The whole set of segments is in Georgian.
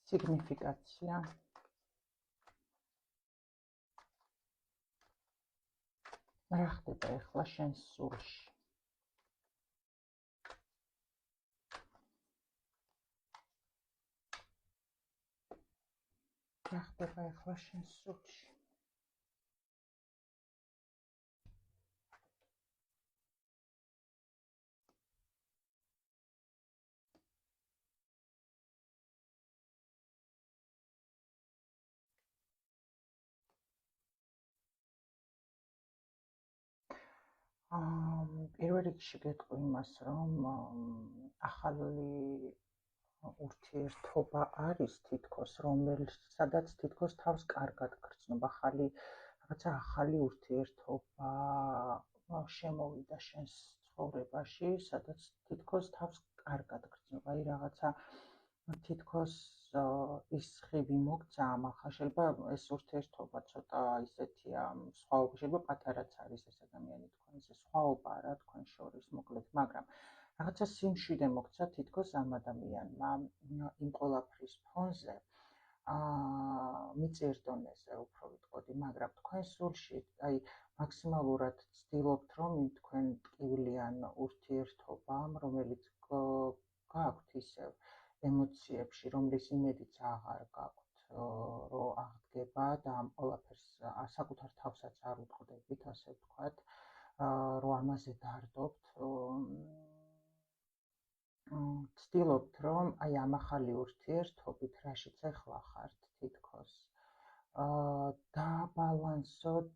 სიგნიფიკაცია. რა ხდება ახლა შენს სულში? რა ხდება ახლა შენს სულში? პირველ რიგში გეტყვი იმას, რომ ახალი ურთიერთობა არის თითქოს, რომელსაც თითქოს თავს კარგად გრძნობა, რაღაცა ახალი ურთიერთობა შემოვიდა შენს ცხოვრებაში, სადაც თითქოს თავს კარგად გრძნობა, აი რაღაცა თითქოს ის ხივი მოგცა ამახა, შეიძლება ეს ურთიერთობა ცოტა ისეთია, სხვაობა, შეიძლება პატარაც არის ეს ადამიანი თქვენ, ესე სხვაობა რა თქვენ შორის, მოკლედ, მაგრამ რაღაცა სიმშვიდე მოგცა თითქოს ამ ადამიანმა იმ ყველაფრის ფონზე, მიწიერ დონეზე უფრო ვიტყოდი, მაგრამ თქვენ სულში, აი მაქსიმალურად ცდილობთ, რომ იმ თქვენ ტკივილიან ურთიერთობამ, რომელიც გაქვთ ისევ ემოციებში, რომლის იმედიც აღარ გაქვთ, რომ აღდგება და ამ ყველაფერს საკუთარ თავსაც არ უტყდებით, ასე ვთქვათ, რომ ამაზე დარდობთ, ცდილობთ, რომ აი ამ ახალი ურთიერთობით, რაშიც ახლა ხართ თითქოს, დააბალანსოთ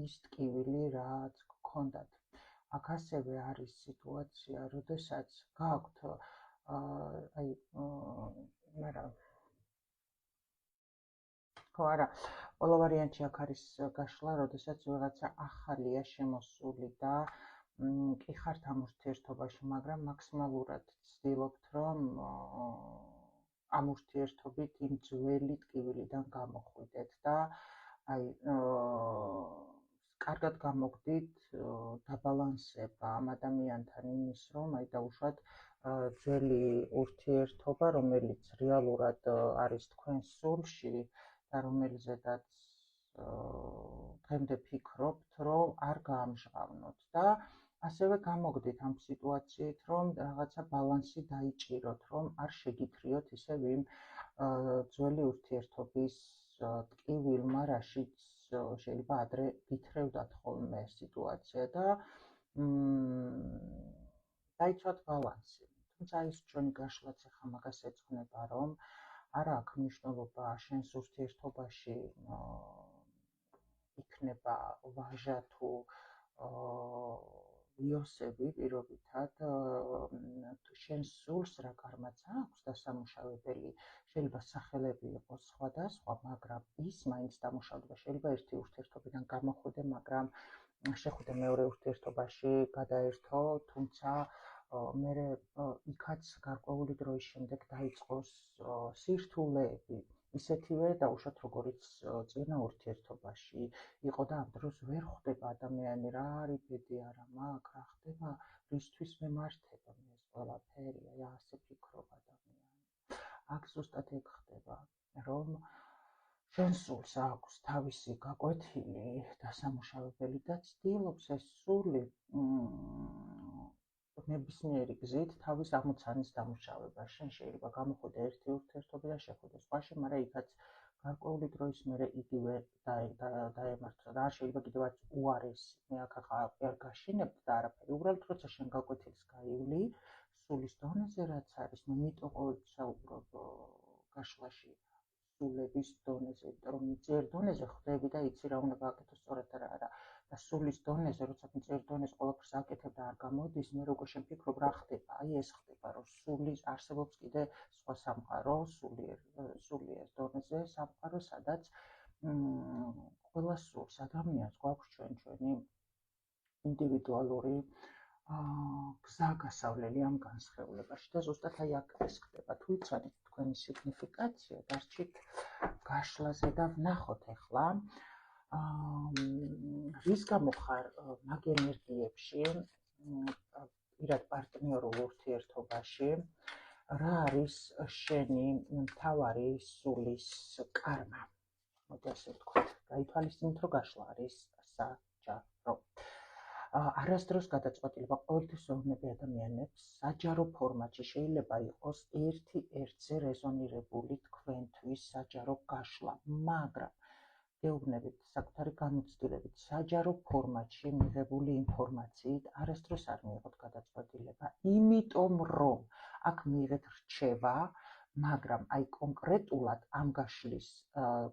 ის ტკივილი, რაც გქონდათ. აქ ასევე არის სიტუაცია, როდესაც გაქვთ აი ყველა ვარიანტში აქ არის გაშლა, როდესაც ვიღაცა ახალია შემოსული და კი ხართ ამ ურთიერთობაში, მაგრამ მაქსიმალურად ცდილობთ, რომ ამ ურთიერთობით იმ ძველი ტკივილიდან გამოხვიდეთ და აი კარგად გამოგდით დაბალანსება ამ ადამიანთან იმის, რომ აი დაუშვათ ძველი ურთიერთობა, რომელიც რეალურად არის თქვენ სულში და რომელზედაც დღემდე ფიქრობთ, რომ არ გაამჟღავნოთ და ასევე გამოგდით ამ სიტუაციით, რომ რაღაცა ბალანსი დაიჭიროთ, რომ არ შეგითრიოთ ისევ იმ ძველი ურთიერთობის ტკივილმა, რაშიც შეიძლება ადრე გითრევდათ ხოლმე სიტუაცია და დაიცვათ ბალანსი. თუმცა ის ჩვენი გაშლაც ახლა მაგას ეძღვნება, რომ არა აქვს მნიშვნელობა შენს ურთიერთობაში იქნება ვაჟა თუ იოსები პირობითად, შენს სულს რა კარმაც აქვს დასამუშავებელი, შეიძლება სახელები იყოს სხვადასხვა, მაგრამ ის მაინც დამუშავდება, შეიძლება ერთი ურთიერთობიდან გამოხვიდე, მაგრამ შეხვიდე მეორე ურთიერთობაში, გადაერთო, თუმცა მერე იქაც გარკვეული დროის შემდეგ დაიწყოს სირთულეები, ისეთივე დაუშვათ როგორიც წინა ურთიერთობაში იყო და ამ დროს ვერ ხვდება ადამიანი, რა არის ბედი არა მაქვს, რა ხდება, რისთვის მემართება მე ეს ყველაფერი, აი ასე ფიქრობ ადამიანი. აქ ზუსტად ეგ ხდება, რომ შენ სულს აქვს თავისი გაკვეთილი, დასამუშავებელი და ცდილობს ეს სული ნებისმიერი გზით თავის ამოცანის დამუშავება. შენ შეიძლება გამოხვიდე ერთი ურთიერთობა და შეხვიდე სხვაში, მაგრამ იქაც გარკვეული დროის მერე იგივე დაემართვა და არ შეიძლება კიდევაც უარესი. მე აქ ახლა არ გაშინებთ და არაფერი, უბრალოდ როცა შენ გაკვეთილს გაივლი, სულის დონეზე რაც არის, მე მიტყვი საუბრობ გაშლაში სულების დონეზე, იმიტომ რომ მიწიერ დონეზე ხვდები და იცი რა უნდა გააკეთო სწორად რა არა. და სულის დონეზე, როცა მიწიერ დონეზე ყველაფერს აკეთებ და არ გამოდის, მე როგორ შენ ფიქრობ რა ხდება? აი ეს ხდება, რომ სულის არსებობს კიდე სხვა სამყარო, სულიერ დონეზე სამყარო, სადაც ყველა სულს ადამიანს გვაქვს ჩვენი ინდივიდუალური გზა გასავლელი ამ განსხეულებაში და ზუსტად აი აქ ეს ხდება. თუ იცოდით თქვენი სიგნიფიკაცია, დარჩით გაშლაზე და ვნახოთ ახლა რის გამო ხარ მაგ ენერგიებში, პირად პარტნიორულ ურთიერთობაში, რა არის შენი მთავარი სულის კარმა? მოდი ასე ვთქვათ, გაითვალისწინეთ, რომ გაშლა არის საჯარო. არასდროს გადაწყვეტილება ყოველთვის ეუბნები ადამიანებს საჯარო ფორმატში შეიძლება იყოს ერთი-ერთზე რეზონირებული თქვენთვის საჯარო გაშლა, მაგრამ გეუბნებით საკუთარი გამოცდილებით საჯარო ფორმატში მიღებული ინფორმაციით არასდროს არ მიიღოთ გადაწყვეტილება, იმიტომ რომ აქ მიიღეთ რჩევა, მაგრამ აი კონკრეტულად ამ გაშლის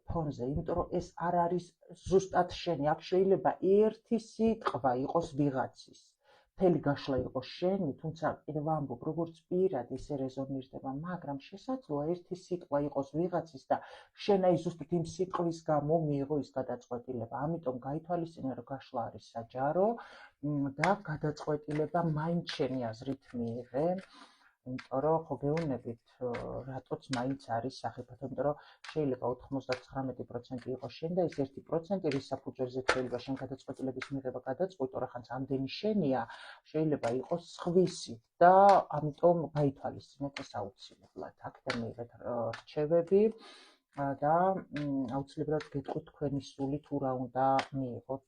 ფონზე, იმიტომ რომ ეს არ არის ზუსტად შენი, აქ შეიძლება ერთი სიტყვა იყოს ვიღაცის, მთელი გაშლა იყოს შენი, თუმცა კიდევ ვამბობ, როგორც პირად ისე რეზონირდება, მაგრამ შესაძლოა ერთი სიტყვა იყოს ვიღაცის და შენ აი ზუსტად იმ სიტყვის გამო მიიღო ის გადაწყვეტილება. ამიტომ გაითვალისწინე, რომ გაშლა არის საჯარო და გადაწყვეტილება მაინც შენი აზრით მიიღე. იმიტომ რომ ხო გეუბნებით, რატოც მაინც არის სახიფათო, იმიტომ რომ შეიძლება 99% იყოს შენ და ეს 1% რის საფუძველზეც შეიძლება შენ გადაწყვეტილების მიღება გადაწყვეტო, რახანს ამდენი შენია, შეიძლება იყოს სხვისი და ამიტომ გაითვალისწინეთ ეს აუცილებლად. აქედან მიიღეთ რჩევები და აუცილებლად გეტყვით თქვენი სული თუ რა უნდა მიიღოთ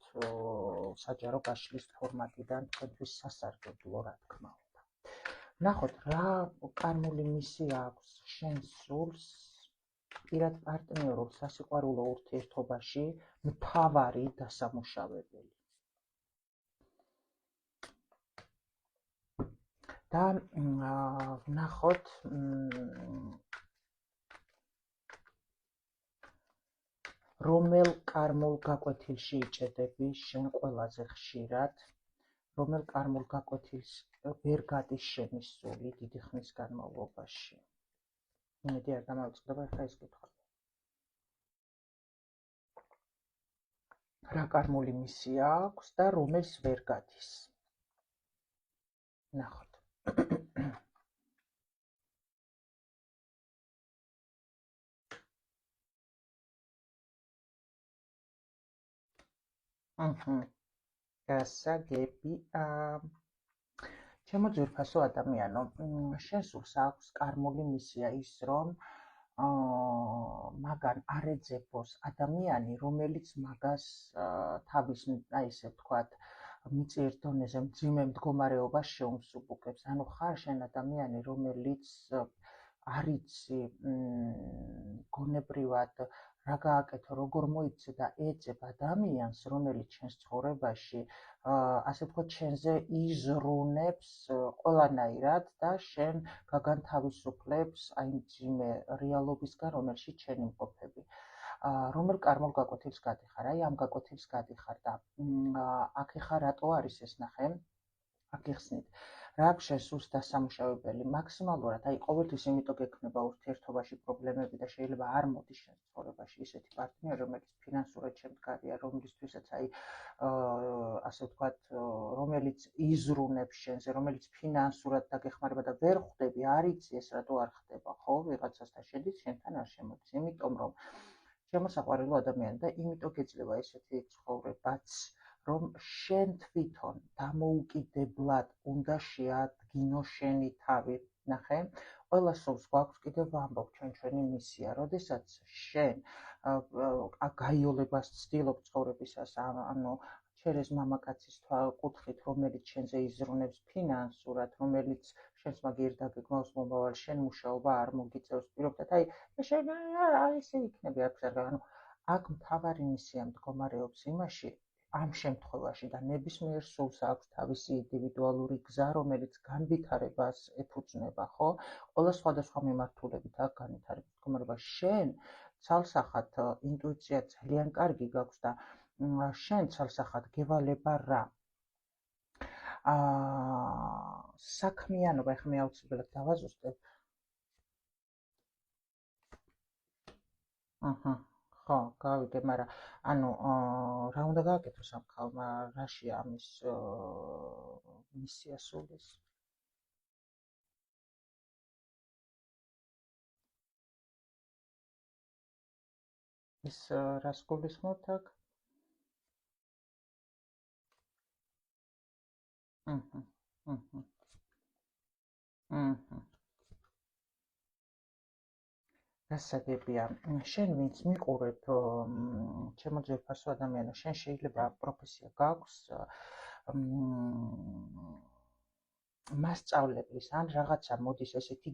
საჯარო გაშლის ფორმატიდან თქვენთვის სასარგებლო, რა თქმა უნდა. ნახოთ, რა კარმული მისია აქვს შენ სულს პირად პარტნიორულ სასიყვარულო ურთიერთობაში მთავარი დასამუშავებელი. და ნახოთ, რომელ კარმულ გაკვეთილში იჭედები შენ ყველაზე ხშირად, რომელ კარმულ გაკვეთილს ვერ გადის შენი სული დიდი ხნის განმავლობაში. იმედი არ დამავიწყდება ახლა ეს კითხვა. რა კარმული მისია აქვს და რომელს ვერ გადის? ნახოთ. გასაგებია. ჩემო ძვირფასო ადამიანო, შენ სულს აქვს კარმული მისია ის, რომ მაგან არ ეძებოს ადამიანი, რომელიც მაგას თავის, აი ესე ვთქვათ, მიწიერ დონეზე მძიმე მდგომარეობას შეუმსუბუქებს. ანუ ხარ შენ ადამიანი, რომელიც არ იცი გონებრივად რა გააკეთო, როგორ მოიქცე და ეძებ ადამიანს, რომელიც შენს ცხოვრებაში, ასე ვთქვათ, შენზე იზრუნებს ყველანაირად და შენ გაგანთავისუფლებს აი მძიმე რეალობისგან, რომელშიც შენ იმყოფები. რომელ კარმულ გაკვეთილს გადიხარ? აი ამ გაკვეთილს გადიხარ და აქ ეხა რატო არის ეს ნახე? აქ იხსნით. რა აქვს შენ სულს დასამუშავებელი? მაქსიმალურად, აი ყოველთვის იმიტომ გექნება ურთიერთობაში პრობლემები და შეიძლება არ მოდის შენ ცხოვრებაში ისეთი პარტნიორი, რომელიც ფინანსურად შემდგარია, რომლისთვისაც აი ასე ვთქვათ, რომელიც იზრუნებს შენზე, რომელიც ფინანსურად დაგეხმარება და ვერ ხვდები, არ იცი ეს რატო არ ხდება, ხო? ვიღაცასთან შედის, შენთან არ შემოდის, იმიტომ რომ შემოსაყვარელო ადამიანი და იმიტომ გეძლევა ესეთი ცხოვრებაც, რომ შენ თვითონ დამოუკიდებლად უნდა შეადგინო შენი თავი. ნახე, ყველა სულს გვაქვს კიდევ ვამბობ ჩვენი მისია, როდესაც შენ გაიოლებას ცდილობ ცხოვრებისას, ანუ ჩერეს მამაკაცის კუთხით, რომელიც შენზე იზრუნებს ფინანსურად, რომელიც შენს მაგერ დაგეგმავს მომავალ, შენ მუშაობა არ მოგიწევს, პირობდად, აი შენ ესე იქნები, ანუ აქ მთავარი მისია მდგომარეობს იმაში, ამ შემთხვევაში და ნებისმიერ სულს აქვს თავისი ინდივიდუალური გზა, რომელიც განვითარებას ეფუძნება, ხო? ყველა სხვადასხვა მიმართულებით აქვს განვითარების მდგომარეობა. შენ ცალსახად ინტუიცია ძალიან კარგი გაქვს და შენ ცალსახად გევალება რა? საქმიანობა, ეხლა მე აუცილებლად დავაზუსტებ. ხო, გავიგე, მაგრამ ანუ რა უნდა გააკეთოს ამ ქალმა, რაშია ამის მისია სულის? ეს რას გულისხმობთ აქ? გასაგებია. შენ ვინც მიყურებ, ჩემო ძვირფასო ადამიანო, შენ შეიძლება პროფესია გაქვს მასწავლებლის ან რაღაცა მოდის ესეთი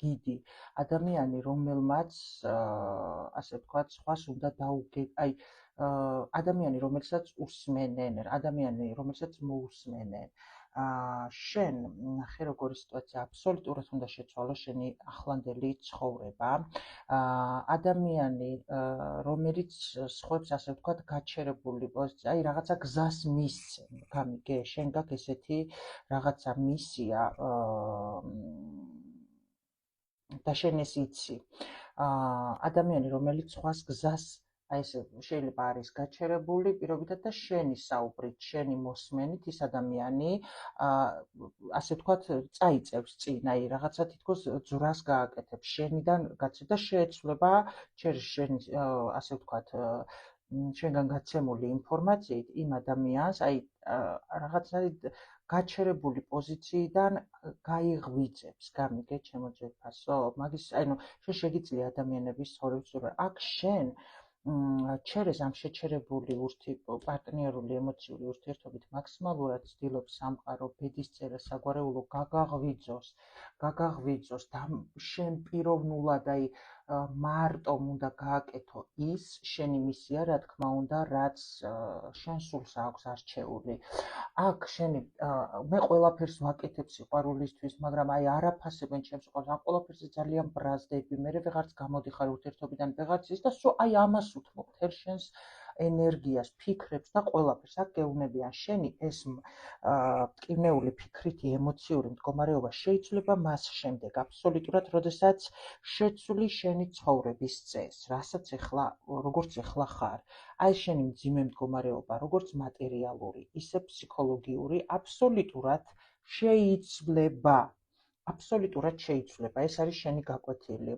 გიდი ადამიანი, რომელმაც ასე ვთქვათ, სხვას უნდა აი ადამიანი, რომელსაც უსმენენ, ადამიანი, რომელსაც მოусმენენ. შენ ნახე როგორი სიტუაცია, აბსოლუტურად უნდა შეცვალო შენი ახლანდელი ცხოვრება. ადამიანი, რომელიც სხვებს ასე ვთქვათ, გაჩერებული პოზიცია, აი რაღაცა გზას მისცემ, გამიგე, შენ გაქვს ესეთი რაღაცა მისია და შენ ეს იცი. ადამიანი, რომელიც სხვას გზას აი ეს შეიძლება არის გაჩერებული პირობითად და შენი საუბრით, შენი მოსმენით ის ადამიანი ასე ვთქვათ, წაიწევს წინ, აი რაღაცა თითქოს ძვრას გააკეთებს, შენიდან გაცემა და შეეცვლება შენ ასე ვთქვათ, შენგან გაცემული ინფორმაციით იმ ადამიანს, აი რაღაცა გაჩერებული პოზიციიდან გაიღვიძებს, გამიგე ჩემო ძვირფასო? მაგის, ანუ შენ შეგიძლია ადამიანების ცხოვრების აქ შენ ჩერეს ამ შეჩერებული პარტნიორული ემოციური ურთიერთობით მაქსიმალურად ცდილობს სამყარო ბედისწერა საგვარეულო გაგაღვიძოს და შენ პიროვნულად აი მარტომ უნდა გააკეთო ის შენი მისია, რა თქმა უნდა, რაც შენ სულს აქვს არჩეული. აქ შენი მე ყველაფერს ვაკეთებ სიყვარულისთვის, მაგრამ აი არაფასებენ ჩემს სიყვარულს, ამ ყველაფერზე ძალიან ბრაზდები, მე ვეღარც გამოდიხარ ურთიერთობიდან, ვეღარც ის და სულ აი ამას უთმობ თელ შენს ენერგიას, ფიქრებს და ყველაფერს. აქ გეუბნებიან შენი ეს მტკივნეული ფიქრითი ემოციური მდგომარეობა შეიცვლება მას შემდეგ აბსოლუტურად, როდესაც შეცვლი შენი ცხოვრების წესს, რასაც ეხლა როგორც ეხლა ხარ. აი შენი მძიმე მდგომარეობა, როგორც მატერიალური, ისე ფსიქოლოგიური, აბსოლუტურად შეიცვლება. აბსოლუტურად შეიცვლება. ეს არის შენი გაკვეთილი.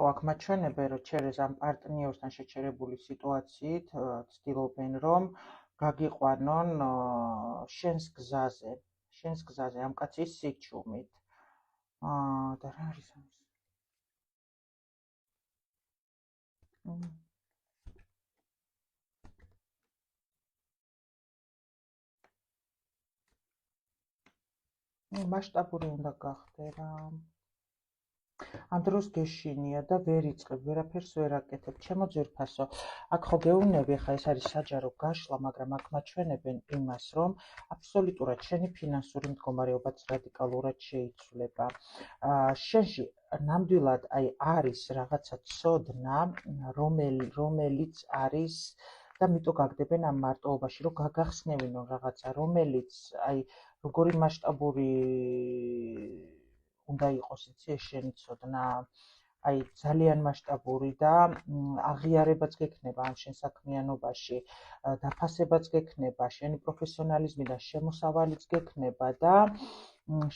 ხო, აქ მაჩვენებენ, რომ ჩერეს ამ პარტნიორთან შეჩერებული სიტუაციით ცდილობენ, რომ გაგიყვანონ შენს გზაზე, ამ კაცის სიჩუმით. და რა არის ამის? მასშტაბური უნდა გახდე რა. ამ დროს გეშინია და ვერ იწყებ, ვერაფერს ვერ აკეთებ. ჩემო ძვირფასო, აქ ხო გეუბნები, ხა ეს არის საჯარო გაშლა, მაგრამ აქ მაჩვენებენ იმას, რომ აბსოლუტურად შენი ფინანსური მდგომარეობაც რადიკალურად შეიცვლება. შენში ნამდვილად აი არის რაღაცა ცოდნა, რომელიც არის და მიტო გაგდებენ ამ მარტოობაში, რომ გაგახსნევინონ რაღაცა, რომელიც აი როგორი მასშტაბური უნდა იყოს, იცი, ეს შენი ცოდნა, აი ძალიან მასშტაბური და აღიარებაც გექნება ამ შენ საქმიანობაში, დაფასებაც გექნება, შენი პროფესიონალიზმიდან შემოსავალიც გექნება და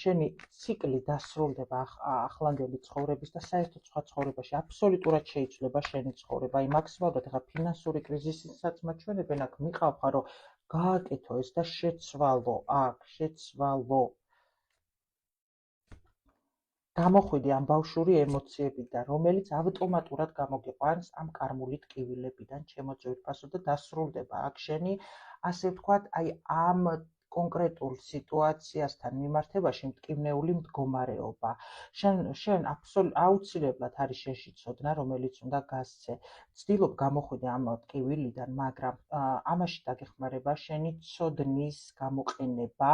შენი ციკლი დასრულდება ახლანდელი ცხოვრების და საერთოდ სხვა ცხოვრებაში აბსოლუტურად შეიცვლება შენი ცხოვრება. აი მაქსიმალურად ახლა ფინანსური კრიზისისაც მაჩვენებენ, აქ მიყავ, რომ გააკეთო ეს და შეცვალო აქ, შეცვალო. გამოხვიდი ამ ბავშვური ემოციებიდან, რომელიც ავტომატურად გამოგიყვანს ამ კარმული ტკივილებიდან, ჩემო ძვირფასო, და დასრულდება აქ შენი, ასე ვთქვათ, აი ამ კონკრეტულ სიტუაციასთან მიმართებაში მტკივნეული მდგომარეობა. შენ აუცილებლად არის შენში ცოდნა, რომელიც უნდა გასცე. ცდილობ გამოხვიდე ამ ტკივილიდან, მაგრამ ამაში დაგეხმარება შენი ცოდნის გამოყენება,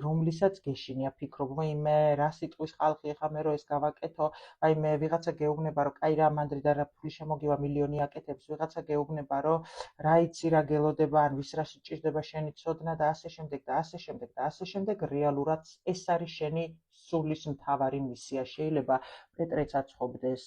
რომლისაც გეშინია, ფიქრობ, მე რა სიტყვის ხალხი ხა, მე რომ ეს გავაკეთო, აი მე ვიღაცა გეუბნება, რომ კაი რა მანდრი და რა ფული შემოგივა, მილიონი აკეთებს, ვიღაცა გეუბნება, რომ რა იცი რა გელოდება, ან ვის რა სჭირდება შენი ცოდნა და ასე შემდეგ და ასე შემდეგ და ასე შემდეგ, რეალურად ეს არის შენი სულის მთავარი მისია. შეიძლება პეტრეც აწყობდეს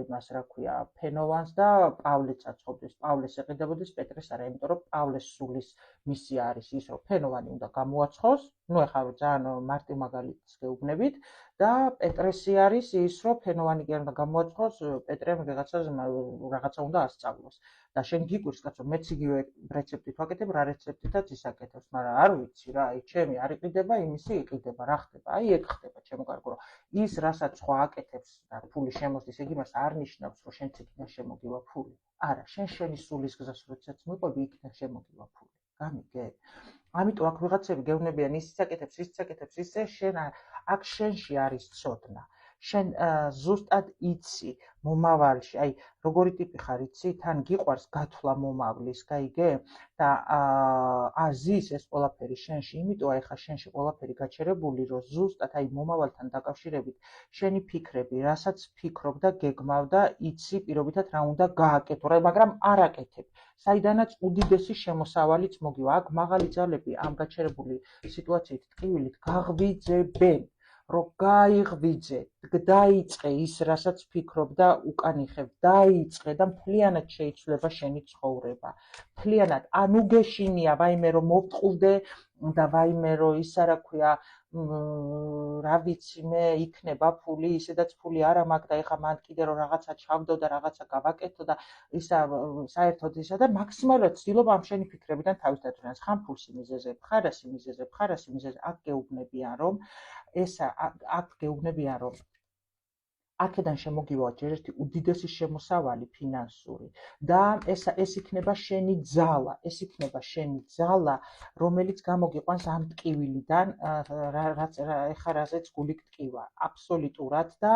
იმას, რა ქვია, ფენოვანს და პავლეც აწყობდეს. პავლეს ეყიდებოდეს, პეტრეს არა, იმიტომ რომ პავლეს სულის მისია არის ის, რომ ფენოვანი უნდა გამოაცხოს. ნუ ეხლა ძალიან მარტივ მაგალითს გეუბნებით და პეტრესი არის ის, რომ ფენოვანი კი არ უნდა გამოაცხოს, პეტრემ რაღაცა უნდა ასწავლოს. და შენ გიკვირს, კაცო, მეც იგივე რეცეპტით ვაკეთებ, რა რეცეპტითაც ის აკეთებს, მაგრამ არ ვიცი რა, ჩემი არ იყიდება, იმისი იყიდება, რა ხდება? აი ეგ ხდება, ჩემო კარგო, რომ ის რასაც სხვა აკეთებს და ფული შემოსდის, ეგ იმას არ ნიშნავს, რომ შენც იქიდან შემოგივა ფული. არა, შენ შენი სულის გზას როდესაც მიყვები, იქიდან შემოგივა ფული. გამიგე? ამიტომ აქ ვიღაცები გეუბნებიან, ისიც აკეთებს, ისიც აკეთებს, ისე შენ აქ შენში არის ცოდნა. შენ ზუსტად იცი მომავალში, აი როგორი ტიპი ხარ, იცი, თან გიყვარს გათვლა მომავლის, გაიგე? და აზის ეს ყველაფერი შენში, იმიტომ აი ხა შენში ყველაფერი გაჩერებული, რომ ზუსტად აი მომავალთან დაკავშირებით შენი ფიქრები, რასაც ფიქრობ და გეგმავ და იცი პირობითად რა უნდა გააკეთო, მაგრამ არ აკეთებ. საიდანაც უდიდესი შემოსავალიც მოგივა. აქ მაღალი ძალები ამ გაჩერებული სიტუაციით ტკივილით გაღვიძებენ, რომ გაიღვიძე, დაიწყე ის, რასაც ფიქრობ და უკანიხებ, დაიწყე და მთლიანად შეიცვლება შენი ცხოვრება. მთლიანად, ანუ გეშინია, ვაიმე რომ მოვწყულდე და ვაიმე რომ ისა რა ქვია, რა ვიცი მე, იქნება ფული, ისედაც ფული არა მაქვს და ეხლა მან კიდე რომ რაღაცა ჩავდო და რაღაცა გავაკეთო და ისა საერთოდ ისა და მაქსიმალურად ვცდილობ ამ შენი ფიქრებიდან თავის დადვენას. ხან ფულს იმიზეზებ, ხარ ასე იმიზეზებ, ხარ ასე იმიზეზებ, აქ გეუბნებიან რომ აქ გეუბნებიან რომ აქედან შემოგივა ჯერ ერთი უდიდესი შემოსავალი ფინანსური და ეს იქნება შენი ძალა, რომელიც გამოგიყვანს ამ ტკივილიდან, ეხლა რაზეც გული გტკივა, აბსოლუტურად და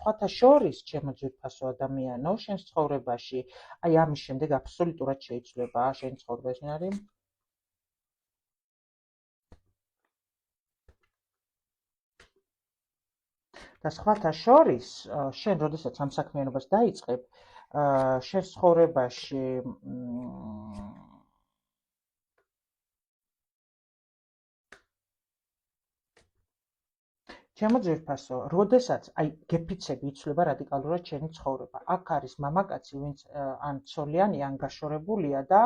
სხვათა შორის, ჩემო ძვირფასო ადამიანო, შენს ცხოვრებაში, აი ამის შემდეგ აბსოლუტურად შეიცვლება შენი ცხოვრება, შენ არის და სხვათა შორის, შენ როდესაც ამ საქმიანობას დაიწყებ, შენ ცხოვრებაში ჩემო ძვირფასო, როდესაც აი გეფიცები იცვლება რადიკალურად შენი ცხოვრება. აქ არის მამაკაცი, ვინც ან ცოლიანი, ან გაშორებულია და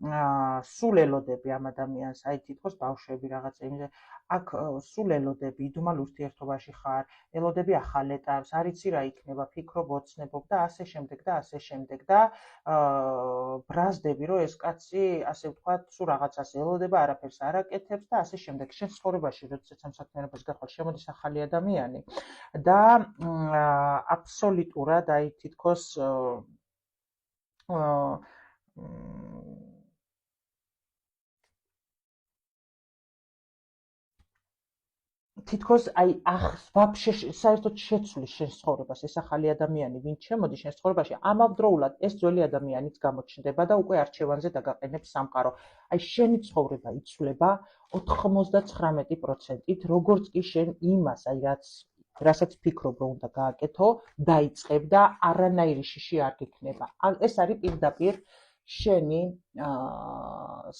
სულ ელოდები ამ ადამიანს, აი თითქოს ბავშვები რაღაცა იმზე, აქ სულ ელოდები, იდუმალ ურთიერთობაში ხარ, ელოდები ახალ ეტაპს, არ იცი რა იქნება, ფიქრობ, ოცნებობ და ასე შემდეგ და ასე შემდეგ და ბრაზდები, რომ ეს კაცი, ასე ვთქვათ, სულ რაღაცას ელოდება, არაფერს არ აკეთებს და ასე შემდეგ. შენ ცხოვრებაში, როდესაც ამ საქმიანობას გახვალ, შემოდის ახალი ადამიანი და აბსოლუტურად აი თითქოს თითქოს აი ვაფშე საერთოდ შეცვლის შენს ცხოვრებას ეს ახალი ადამიანი, ვინც შემოდის შენს ცხოვრებაში, ამავდროულად ეს ძველი ადამიანიც გამოჩნდება და უკვე არჩევანზე დაგაყენებს სამყარო. აი შენი ცხოვრება იცვლება 99%-ით, როგორც კი შენ იმას, აი რასაც ფიქრობ რომ უნდა გააკეთო, დაიწყებ და არანაირი შიში არ გექნება. ეს არის პირდაპირ შენი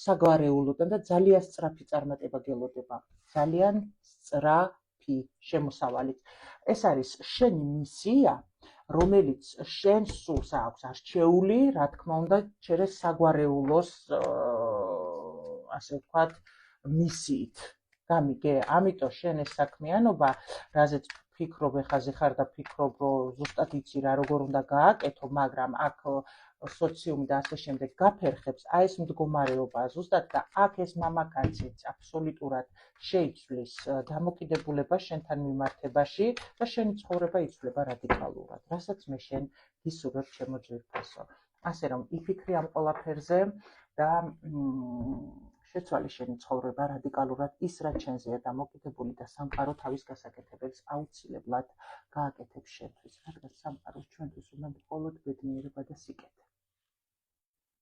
საგვარეულოდან და ძალიან სწრაფი წარმატება გელოდება. ძალიან სწრაფი შემოსავალით. ეს არის შენი მისია, რომელიც შენ სულს აქვს არჩეული, რა თქმა უნდა, შენ საგვარეულოს ასე ვთქვათ, მისიით. გამიგე? ამიტომ შენ ეს საქმიანობა, რაზეც ფიქრობ, ეხაზე ხარ და ფიქრობ, რომ ზუსტად იცი რა როგორ უნდა გააკეთო, მაგრამ აქ სოციუმი და ასე შემდეგ გაფერხებს, აი ეს მდგომარეობა ზუსტად და აქ ეს მამაკაციც აბსოლუტურად შეიცვლის დამოკიდებულებას შენთან მიმართებაში და შენი ცხოვრება იცვლება რადიკალურად, რასაც მე შენ გისურვებ, ჩემო ძვირფასო. ასე რომ იფიქრე ამ ყველაფერზე და შეცვალე შენი ცხოვრება რადიკალურად ის, რაც შენზეა დამოკიდებული და სამყარო თავის გასაკეთებელს აუცილებლად გააკეთებს შენთვის, რადგან სამყაროს ჩვენთვის უნდა მხოლოდ ბედნიერება და სიკეთე.